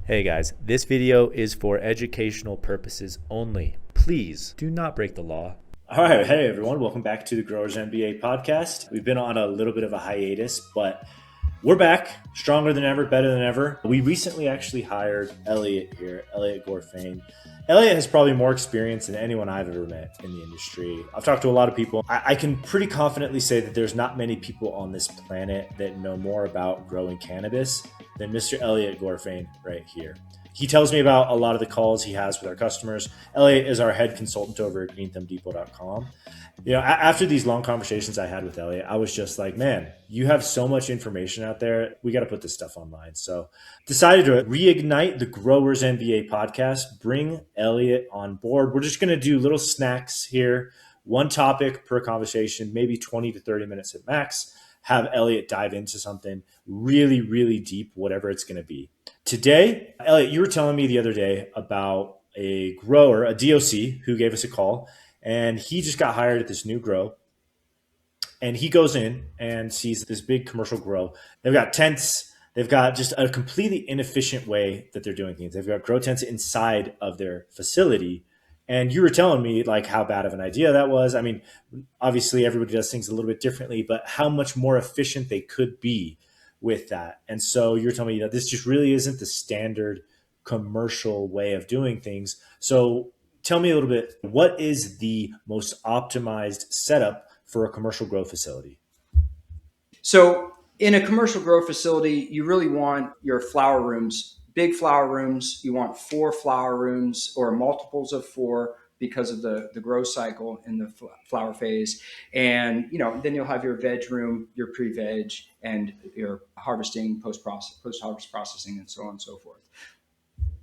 Hey guys, this video is for educational purposes only. Please do not break the law. All right, hey everyone, welcome back to the Growers MBA podcast. We've been on a little bit of a hiatus, but we're back, stronger than ever, better than ever. We recently actually hired Elliott here, Elliott Gorfain. Elliott has probably more experience than anyone I've ever met in the industry. I've talked to a lot of people. I can pretty confidently say that there's not many people on this planet that know more about growing cannabis than Mr. Elliott Gorfain right here. He tells me about a lot of the calls he has with our customers. Elliott is our head consultant over at greenthumbdepot.com. After these long conversations I had with Elliott, I was just like, man, you have so much information out there. We got to put this stuff online. So decided to reignite the Growers MBA podcast, bring Elliott on board. We're just going to do little snacks here, one topic per conversation, maybe 20 to 30 minutes at max. Have Elliott dive into something really, really deep, whatever it's going to be. Today, Elliott, you were telling me the other day about a grower, a DOC, who gave us a call, and he just got hired at this new grow. And he goes in and sees this big commercial grow. They've got tents. They've got just a completely inefficient way that they're doing things. They've got grow tents inside of their facility. And you were telling me like how bad of an idea that was. I mean, obviously everybody does things a little bit differently, but how much more efficient they could be with that. And so you're telling me, this just really isn't the standard commercial way of doing things. So tell me a little bit, what is the most optimized setup for a commercial grow facility? So in a commercial grow facility, you really want your flower rooms, big flower rooms. You want 4 flower rooms or multiples of 4 because of the grow cycle in the flower phase. And, then you'll have your veg room, your pre-veg, and your harvesting, post-harvest processing, and so on and so forth.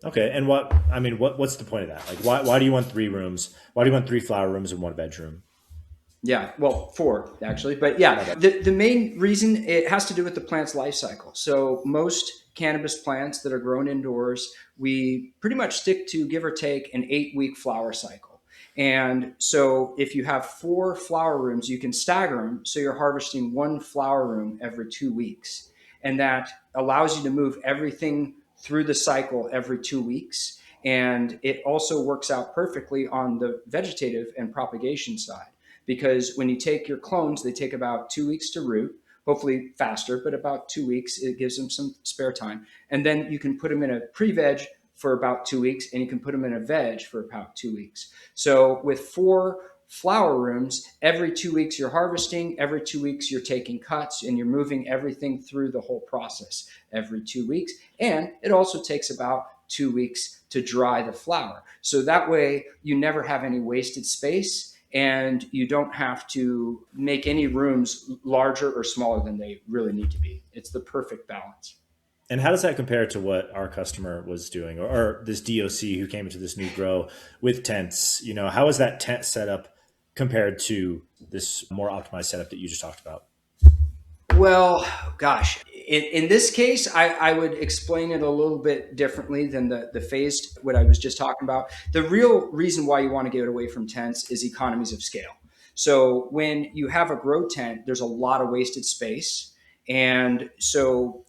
Okay. And what's the point of that? Like, why do you want 3 rooms? Why do you want 3 flower rooms and 1 bedroom? Yeah, well, 4 actually, but yeah, the main reason, it has to do with the plant's life cycle. So most cannabis plants that are grown indoors, we pretty much stick to, give or take, an 8-week flower cycle. And so if you have 4 flower rooms, you can stagger them. So you're harvesting 1 flower room every 2 weeks. And that allows you to move everything through the cycle every 2 weeks. And it also works out perfectly on the vegetative and propagation side. Because when you take your clones, they take about 2 weeks to root, hopefully faster, but about 2 weeks. It gives them some spare time. And then you can put them in a pre-veg for about 2 weeks, and you can put them in a veg for about 2 weeks. So with 4 flower rooms, every 2 weeks you're harvesting, every 2 weeks you're taking cuts, and you're moving everything through the whole process every 2 weeks. And it also takes about 2 weeks to dry the flower. So that way you never have any wasted space, and you don't have to make any rooms larger or smaller than they really need to be. It's the perfect balance. And how does that compare to what our customer was doing, or this DOC who came into this new grow with tents? How is that tent setup compared to this more optimized setup that you just talked about? Well, gosh, in this case, I would explain it a little bit differently than the phased, what I was just talking about. The real reason why you want to get away from tents is economies of scale. So when you have a grow tent, there's a lot of wasted space. And so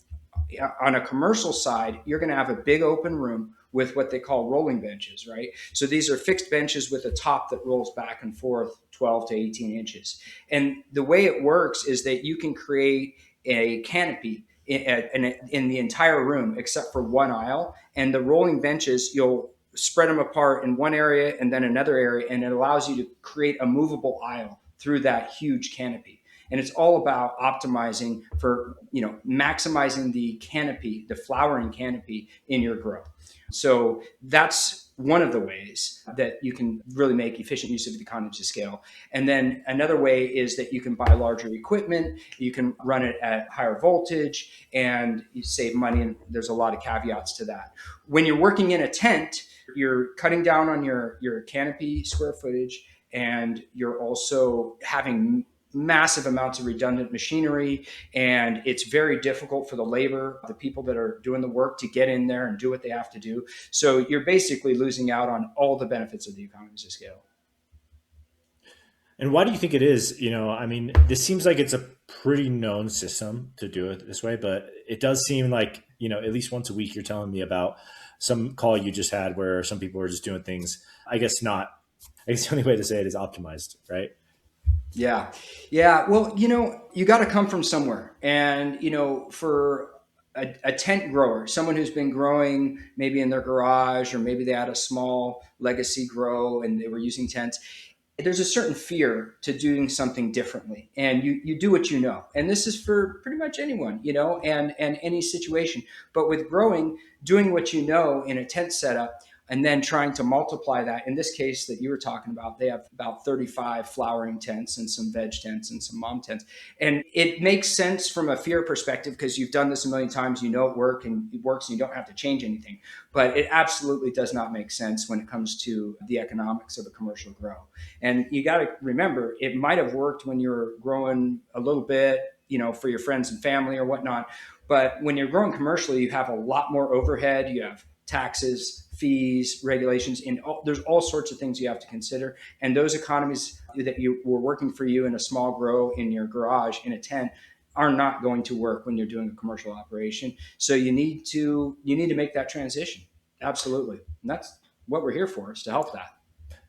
on a commercial side, you're going to have a big open room with what they call rolling benches, right? So these are fixed benches with a top that rolls back and forth 12 to 18 inches. And the way it works is that you can create a canopy in the entire room except for one aisle. And the rolling benches, you'll spread them apart in one area and then another area, and it allows you to create a movable aisle through that huge canopy. And it's all about optimizing for, maximizing the canopy, the flowering canopy in your grow. So that's one of the ways that you can really make efficient use of the economies of scale. And then another way is that you can buy larger equipment, you can run it at higher voltage, and you save money. And there's a lot of caveats to that. When you're working in a tent, you're cutting down on your canopy square footage, and you're also having massive amounts of redundant machinery, and it's very difficult for the labor, the people that are doing the work, to get in there and do what they have to do. So you're basically losing out on all the benefits of the economies of scale. And why do you think it is? This seems like it's a pretty known system to do it this way, but it does seem like, at least once a week you're telling me about some call you just had where some people are just doing things, I guess not, I guess the only way to say it is optimized, right? Yeah. Yeah. Well, you got to come from somewhere. And, for a tent grower, someone who's been growing maybe in their garage, or maybe they had a small legacy grow and they were using tents, there's a certain fear to doing something differently, and you do what you know, and this is for pretty much anyone, and any situation. But with growing, doing what you know in a tent setup, and then trying to multiply that. In this case that you were talking about, they have about 35 flowering tents and some veg tents and some mom tents, and it makes sense from a fear perspective because you've done this a million times, it works, and you don't have to change anything. But it absolutely does not make sense when it comes to the economics of a commercial grow. And you got to remember, it might have worked when you're growing a little bit, for your friends and family or whatnot. But when you're growing commercially, you have a lot more overhead. You have taxes, fees, regulations, and there's all sorts of things you have to consider. And those economies that you were working for you in a small grow in your garage in a tent are not going to work when you're doing a commercial operation. So you need to make that transition. Absolutely. And that's what we're here for, is to help that.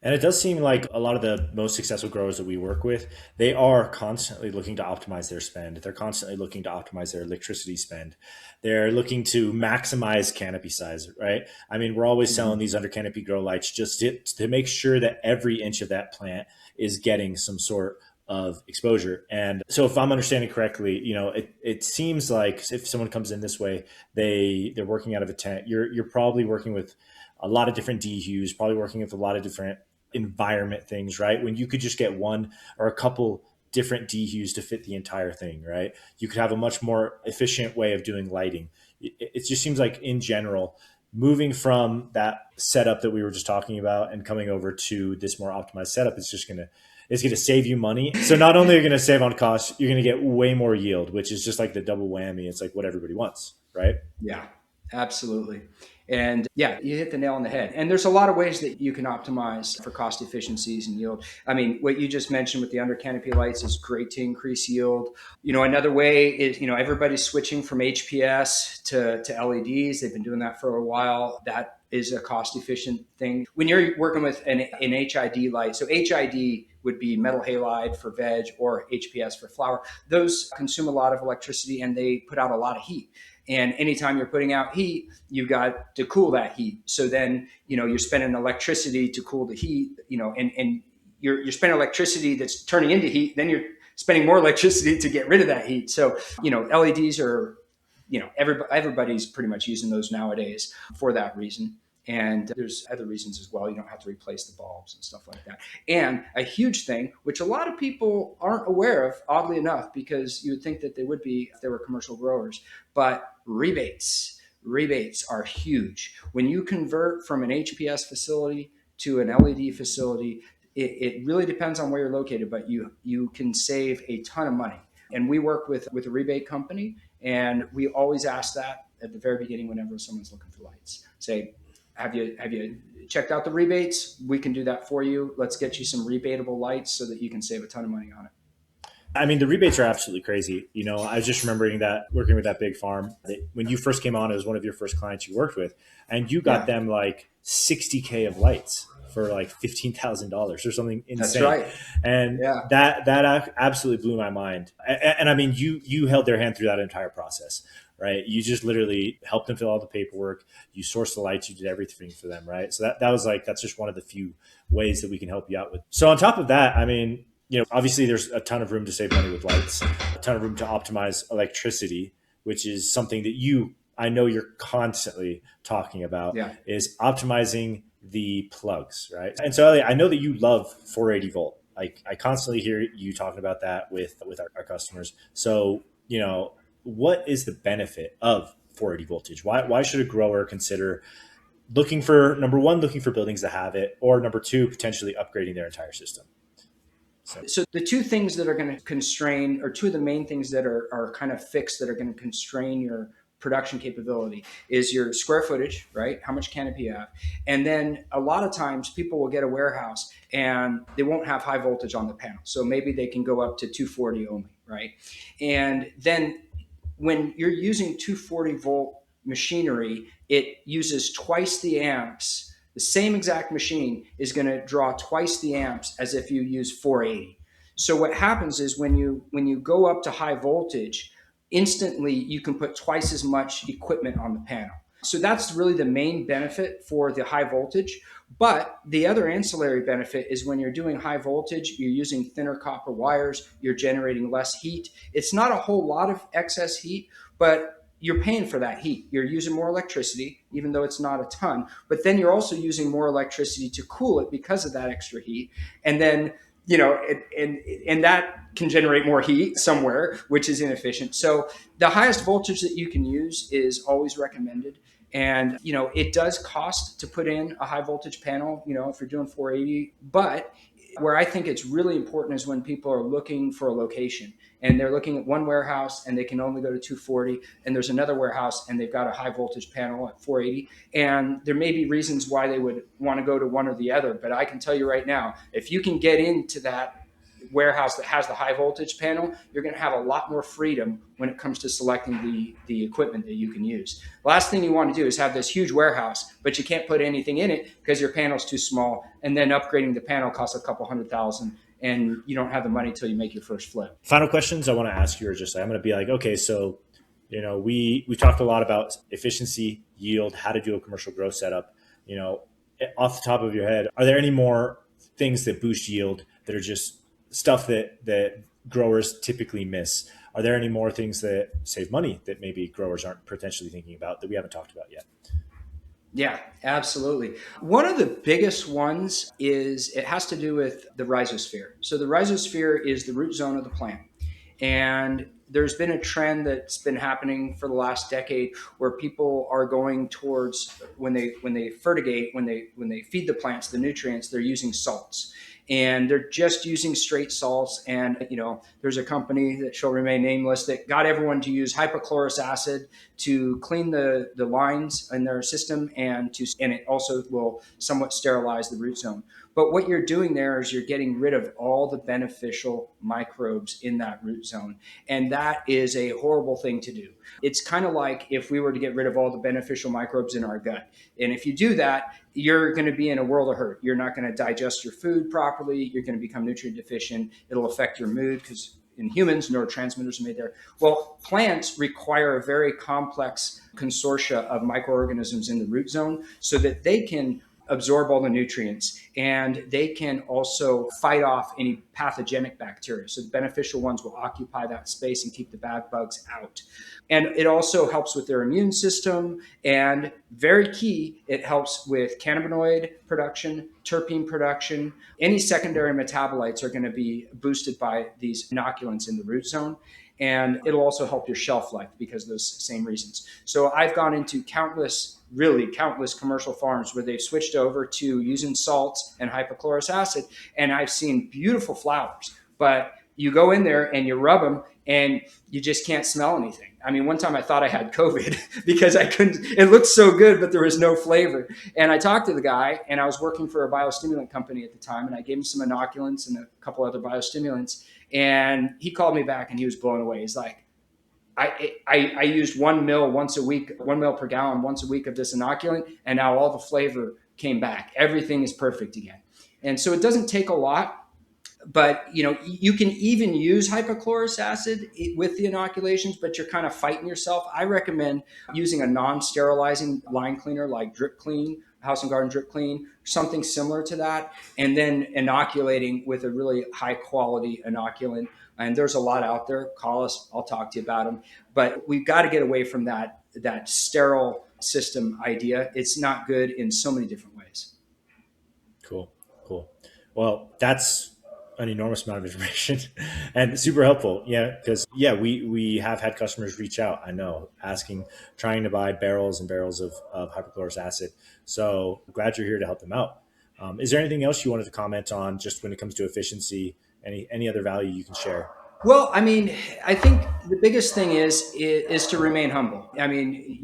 And it does seem like a lot of the most successful growers that we work with, they are constantly looking to optimize their spend. They're constantly looking to optimize their electricity spend. They're looking to maximize canopy size, right? I mean, we're always selling these under canopy grow lights just to make sure that every inch of that plant is getting some sort of exposure. And so if I'm understanding correctly, it seems like if someone comes in this way, they're working out of a tent. You're probably working with a lot of different dehues, probably working with a lot of different environment things, right? When you could just get one or a couple different dehues to fit the entire thing, right? You could have a much more efficient way of doing lighting. It just seems like in general, moving from that setup that we were just talking about and coming over to this more optimized setup is just it's going to save you money. So not only are you going to save on costs, you're going to get way more yield, which is just like the double whammy. It's like what everybody wants, right? Yeah, absolutely. And yeah, you hit the nail on the head. And there's a lot of ways that you can optimize for cost efficiencies and yield. I mean, what you just mentioned with the under canopy lights is great to increase yield. Another way is, everybody's switching from HPS to LEDs. They've been doing that for a while. That is a cost efficient thing. When you're working with an HID light, so HID would be metal halide for veg, or HPS for flower. Those consume a lot of electricity and they put out a lot of heat. And anytime you're putting out heat, you've got to cool that heat. So then, you're spending electricity to cool the heat, and you're spending electricity that's turning into heat. Then you're spending more electricity to get rid of that heat. So, LEDs are, everybody's pretty much using those nowadays for that reason. And there's other reasons as well. You don't have to replace the bulbs and stuff like that. And a huge thing, which a lot of people aren't aware of, oddly enough, because you would think that they would be if they were commercial growers, but rebates. Rebates are huge. When you convert from an HPS facility to an LED facility, it really depends on where you're located, but you can save a ton of money. And we work with a rebate company, and we always ask that at the very beginning whenever someone's looking for lights. Say, have you checked out the rebates? We can do that for you. Let's get you some rebatable lights so that you can save a ton of money on it. I mean, the rebates are absolutely crazy. I was just remembering that working with that big farm, that when you first came on, it was one of your first clients you worked with, and you got them like 60K of lights for like $15,000 or something insane. That's right. And that absolutely blew my mind. And I mean, you held their hand through that entire process, right? You just literally helped them fill all the paperwork. You sourced the lights. You did everything for them, right? So that was like, that's just one of the few ways that we can help you out with. So on top of that, I mean, obviously there's a ton of room to save money with lights, a ton of room to optimize electricity, which is something that I know you're constantly talking about, is optimizing the plugs, right? And so Elliott, I know that you love 480 volt. Like I constantly hear you talking about that with our customers. So, what is the benefit of 480 voltage? Why should a grower consider number one, looking for buildings that have it, or number two, potentially upgrading their entire system? So the two things that are going to constrain, or two of the main things that are kind of fixed that are going to constrain your production capability is your square footage, right? How much canopy you have. And then a lot of times people will get a warehouse and they won't have high voltage on the panel. So maybe they can go up to 240 only, right? And then when you're using 240 volt machinery, it uses twice the amps. The same exact machine is going to draw twice the amps as if you use 480. So what happens is when you go up to high voltage, instantly you can put twice as much equipment on the panel. So that's really the main benefit for the high voltage. But the other ancillary benefit is when you're doing high voltage, you're using thinner copper wires, you're generating less heat. It's not a whole lot of excess heat, but you're paying for that heat. You're using more electricity, even though it's not a ton, but then you're also using more electricity to cool it because of that extra heat. And then, and that can generate more heat somewhere, which is inefficient. So the highest voltage that you can use is always recommended. And, it does cost to put in a high voltage panel, if you're doing 480, but where I think it's really important is when people are looking for a location and they're looking at one warehouse and they can only go to 240, and there's another warehouse and they've got a high voltage panel at 480. And there may be reasons why they would want to go to one or the other, but I can tell you right now, if you can get into that warehouse that has the high voltage panel, you're going to have a lot more freedom when it comes to selecting the equipment that you can use. Last thing you want to do is have this huge warehouse, but you can't put anything in it because your panel's too small, and then upgrading the panel costs a couple $100,000 and you don't have the money till you make your first flip. Final questions I want to ask you are just I'm going to be like, okay, so we talked a lot about efficiency, yield, how to do a commercial grow setup. Off the top of your head, are there any more things that boost yield that are just stuff that growers typically miss? Are there any more things that save money that maybe growers aren't potentially thinking about that we haven't talked about yet? Yeah, absolutely. One of the biggest ones is it has to do with the rhizosphere. So the rhizosphere is the root zone of the plant. And there's been a trend that's been happening for the last decade where people are going towards when they fertigate, when they feed the plants the nutrients, they're using salts. And they're just using straight salts. And, there's a company that shall remain nameless that got everyone to use hypochlorous acid to clean the lines in their system, and it also will somewhat sterilize the root zone. But what you're doing there is you're getting rid of all the beneficial microbes in that root zone. And that is a horrible thing to do. It's kind of like if we were to get rid of all the beneficial microbes in our gut. And if you do that, you're going to be in a world of hurt. You're not going to digest your food properly. You're going to become nutrient deficient. It'll affect your mood because in humans, neurotransmitters are made there. Well, plants require a very complex consortia of microorganisms in the root zone so that they can absorb all the nutrients, and they can also fight off any pathogenic bacteria. So the beneficial ones will occupy that space and keep the bad bugs out. And it also helps with their immune system, and very key, it helps with cannabinoid production, terpene production. Any secondary metabolites are going to be boosted by these inoculants in the root zone. And it'll also help your shelf life because of those same reasons. So I've gone into countless commercial farms where they've switched over to using salts and hypochlorous acid, and I've seen beautiful flowers. But you go in there and you rub them and you just can't smell anything. I mean, one time I thought I had COVID because it looked so good, but there was no flavor. And I talked to the guy, and I was working for a biostimulant company at the time, and I gave him some inoculants and a couple other biostimulants. And he called me back and he was blown away. He's like, I used 1 mil once a week, 1 mil per gallon once a week of this inoculant, and now all the flavor came back. Everything is perfect again. And so it doesn't take a lot, but you can even use hypochlorous acid with the inoculations, but you're kind of fighting yourself. I recommend using a non-sterilizing line cleaner like Drip Clean, House and Garden Drip Clean, something similar to that, and then inoculating with a really high quality inoculant. And there's a lot out there. Call us, I'll talk to you about them. But we've got to get away from that sterile system idea. It's not good in so many different ways. Cool. Well, that's an enormous amount of information and super helpful. Yeah. Because we have had customers reach out, I know, trying to buy barrels and barrels of hypochlorous acid. So I'm glad you're here to help them out. Is there anything else you wanted to comment on just when it comes to efficiency? Any other value you can share? Well, I mean, I think The biggest thing is to remain humble. I mean,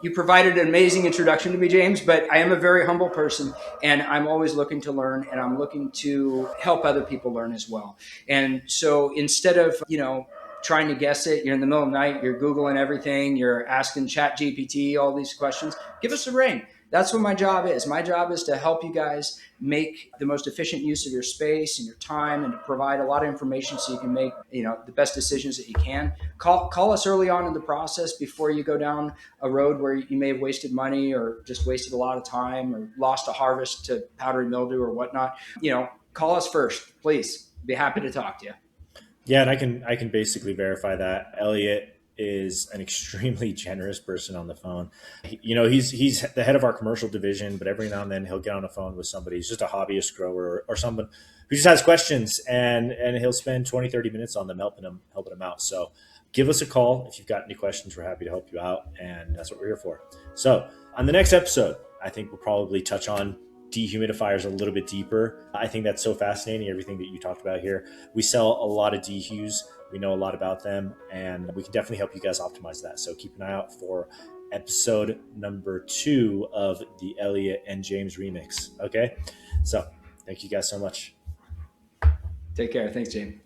you provided an amazing introduction to me, James, but I am a very humble person, and I'm always looking to learn, and I'm looking to help other people learn as well. And so instead of, trying to guess it, you're in the middle of the night, you're Googling everything, you're asking Chat GPT all these questions, give us a ring. That's what my job is. My job is to help you guys make the most efficient use of your space and your time, and to provide a lot of information so you can make, the best decisions that you can. Call us early on in the process before you go down a road where you may have wasted money or just wasted a lot of time or lost a harvest to powdery mildew or whatnot. Call us first, please. Be happy to talk to you. Yeah, and I can basically verify that. Elliott is an extremely generous person on the phone. He's the head of our commercial division, but every now and then he'll get on the phone with somebody who's just a hobbyist grower, or someone who just has questions, and he'll spend 20, 30 minutes on them helping them out. So give us a call if you've got any questions. We're happy to help you out, and that's what we're here for. So on the next episode, I think we'll probably touch on dehumidifiers a little bit deeper. I think that's so fascinating, everything that you talked about here. We sell a lot of dehus. We know a lot about them, and we can definitely help you guys optimize that. So keep an eye out for episode number 2 of the Elliott and James remix. Okay. So thank you guys so much. Take care. Thanks, James.